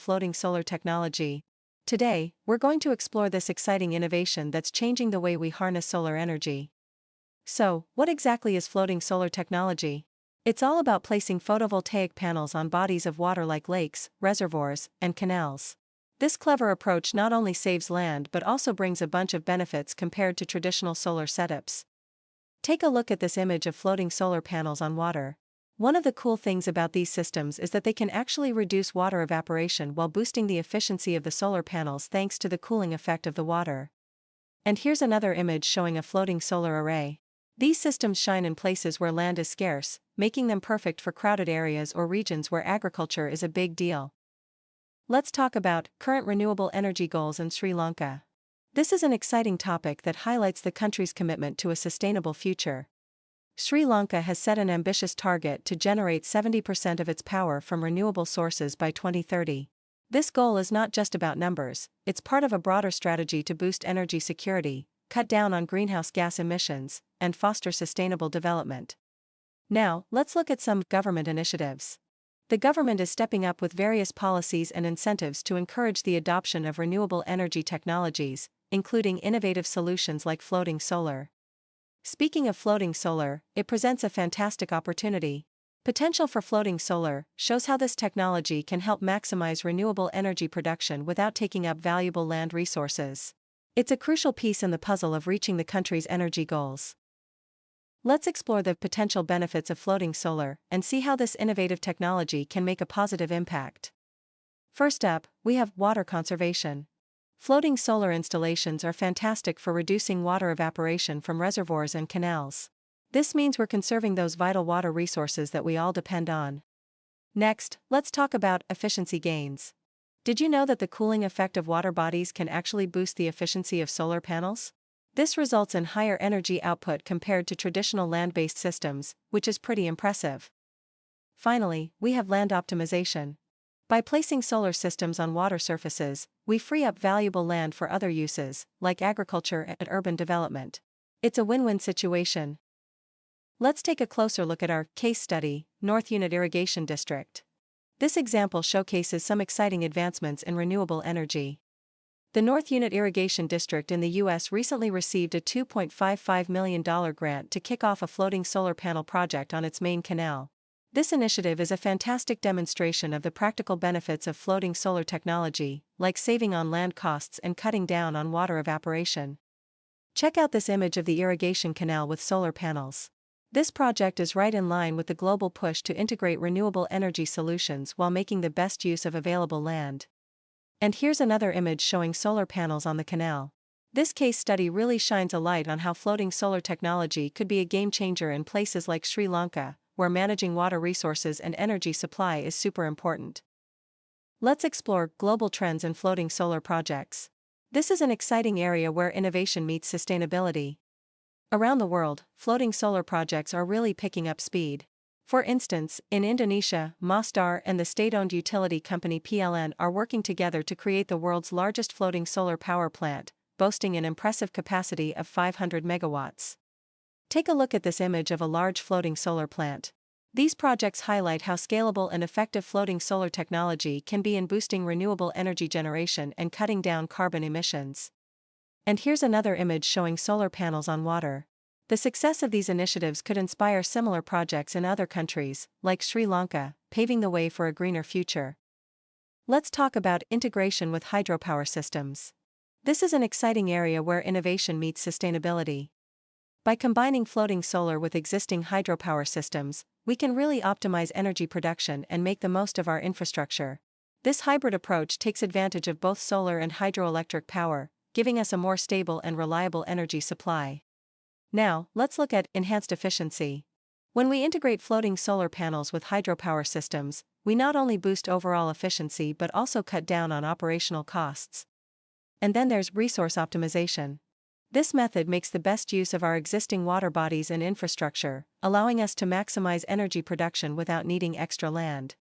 floating solar technology. Today, we're going to explore this exciting innovation that's changing the way we harness solar energy. So, what exactly is floating solar technology? It's all about placing photovoltaic panels on bodies of water like lakes, reservoirs, and canals. This clever approach not only saves land but also brings a bunch of benefits compared to traditional solar setups. Take a look at this image of floating solar panels on water. One of the cool things about these systems is that they can actually reduce water evaporation while boosting the efficiency of the solar panels thanks to the cooling effect of the water. And here's another image showing a floating solar array. These systems shine in places where land is scarce, making them perfect for crowded areas or regions where agriculture is a big deal. Let's talk about current renewable energy goals in Sri Lanka. This is an exciting topic that highlights the country's commitment to a sustainable future. Sri Lanka has set an ambitious target to generate 70% of its power from renewable sources by 2030. This goal is not just about numbers, it's part of a broader strategy to boost energy security, cut down on greenhouse gas emissions, and foster sustainable development. Now, let's look at some government initiatives. The government is stepping up with various policies and incentives to encourage the adoption of renewable energy technologies, including innovative solutions like floating solar. Speaking of floating solar, it presents a fantastic opportunity. Potential for floating solar shows how this technology can help maximize renewable energy production without taking up valuable land resources. It's a crucial piece in the puzzle of reaching the country's energy goals. Let's explore the potential benefits of floating solar and see how this innovative technology can make a positive impact. First up, we have water conservation. Floating solar installations are fantastic for reducing water evaporation from reservoirs and canals. This means we're conserving those vital water resources that we all depend on. Next, let's talk about efficiency gains. Did you know that the cooling effect of water bodies can actually boost the efficiency of solar panels? This results in higher energy output compared to traditional land-based systems, which is pretty impressive. Finally, we have land optimization. By placing solar systems on water surfaces, we free up valuable land for other uses, like agriculture and urban development. It's a win-win situation. Let's take a closer look at our case study, North Unit Irrigation District. This example showcases some exciting advancements in renewable energy. The North Unit Irrigation District in the U.S. recently received a $2.55 million grant to kick off a floating solar panel project on its main canal. This initiative is a fantastic demonstration of the practical benefits of floating solar technology, like saving on land costs and cutting down on water evaporation. Check out this image of the irrigation canal with solar panels. This project is right in line with the global push to integrate renewable energy solutions while making the best use of available land. And here's another image showing solar panels on the canal. This case study really shines a light on how floating solar technology could be a game changer in places like Sri Lanka, where managing water resources and energy supply is super important. Let's explore global trends in floating solar projects. This is an exciting area where innovation meets sustainability. Around the world, floating solar projects are really picking up speed. For instance, in Indonesia, Masdar and the state-owned utility company PLN are working together to create the world's largest floating solar power plant, boasting an impressive capacity of 500 megawatts. Take a look at this image of a large floating solar plant. These projects highlight how scalable and effective floating solar technology can be in boosting renewable energy generation and cutting down carbon emissions. And here's another image showing solar panels on water. The success of these initiatives could inspire similar projects in other countries, like Sri Lanka, paving the way for a greener future. Let's talk about integration with hydropower systems. This is an exciting area where innovation meets sustainability. By combining floating solar with existing hydropower systems, we can really optimize energy production and make the most of our infrastructure. This hybrid approach takes advantage of both solar and hydroelectric power, giving us a more stable and reliable energy supply. Now, let's look at enhanced efficiency. When we integrate floating solar panels with hydropower systems, we not only boost overall efficiency but also cut down on operational costs. And then there's resource optimization. This method makes the best use of our existing water bodies and infrastructure, allowing us to maximize energy production without needing extra land.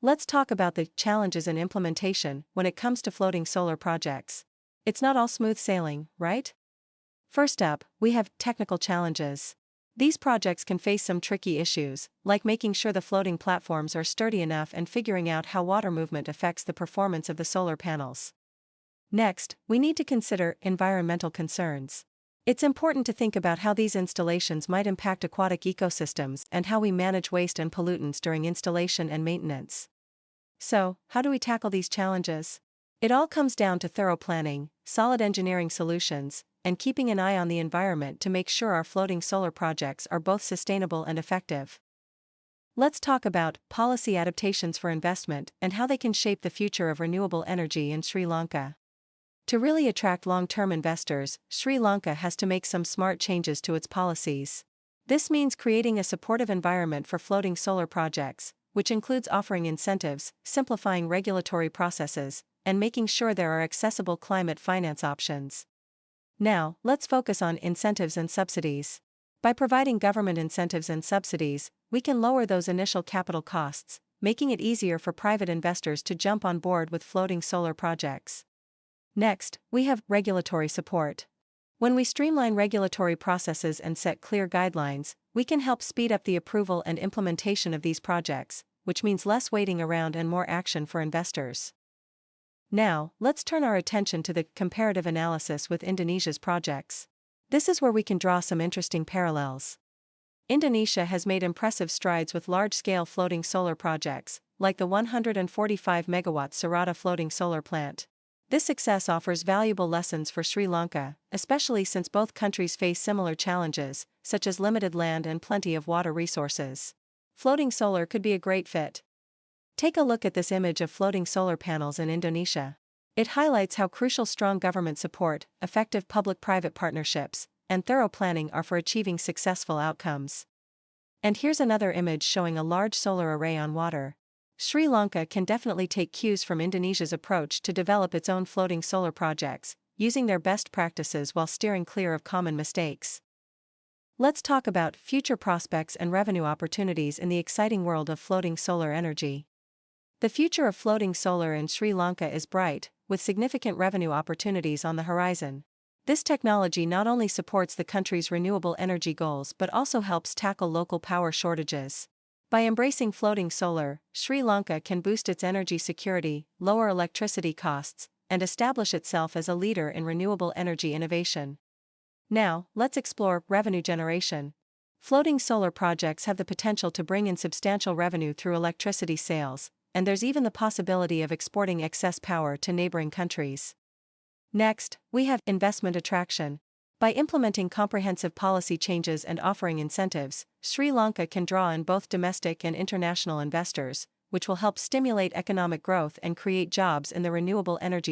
Let's talk about the challenges in implementation when it comes to floating solar projects. It's not all smooth sailing, right? First up, we have technical challenges. These projects can face some tricky issues, like making sure the floating platforms are sturdy enough and figuring out how water movement affects the performance of the solar panels. Next, we need to consider environmental concerns. It's important to think about how these installations might impact aquatic ecosystems and how we manage waste and pollutants during installation and maintenance. So, how do we tackle these challenges? It all comes down to thorough planning, solid engineering solutions, and keeping an eye on the environment to make sure our floating solar projects are both sustainable and effective. Let's talk about policy adaptations for investment and how they can shape the future of renewable energy in Sri Lanka. To really attract long-term investors, Sri Lanka has to make some smart changes to its policies. This means creating a supportive environment for floating solar projects, which includes offering incentives, simplifying regulatory processes, and making sure there are accessible climate finance options. Now, let's focus on incentives and subsidies. By providing government incentives and subsidies, we can lower those initial capital costs, making it easier for private investors to jump on board with floating solar projects. Next, we have regulatory support. When we streamline regulatory processes and set clear guidelines, we can help speed up the approval and implementation of these projects, which means less waiting around and more action for investors. Now, let's turn our attention to the comparative analysis with Indonesia's projects. This is where we can draw some interesting parallels. Indonesia has made impressive strides with large-scale floating solar projects, like the 145 megawatt Sarata floating solar plant. This success offers valuable lessons for Sri Lanka, especially since both countries face similar challenges, such as limited land and plenty of water resources. Floating solar could be a great fit. Take a look at this image of floating solar panels in Indonesia. It highlights how crucial strong government support, effective public-private partnerships, and thorough planning are for achieving successful outcomes. And here's another image showing a large solar array on water. Sri Lanka can definitely take cues from Indonesia's approach to develop its own floating solar projects, using their best practices while steering clear of common mistakes. Let's talk about future prospects and revenue opportunities in the exciting world of floating solar energy. The future of floating solar in Sri Lanka is bright, with significant revenue opportunities on the horizon. This technology not only supports the country's renewable energy goals but also helps tackle local power shortages. By embracing floating solar, Sri Lanka can boost its energy security, lower electricity costs, and establish itself as a leader in renewable energy innovation. Now, let's explore revenue generation. Floating solar projects have the potential to bring in substantial revenue through electricity sales, and there's even the possibility of exporting excess power to neighboring countries. Next, we have investment attraction. By implementing comprehensive policy changes and offering incentives, Sri Lanka can draw in both domestic and international investors, which will help stimulate economic growth and create jobs in the renewable energy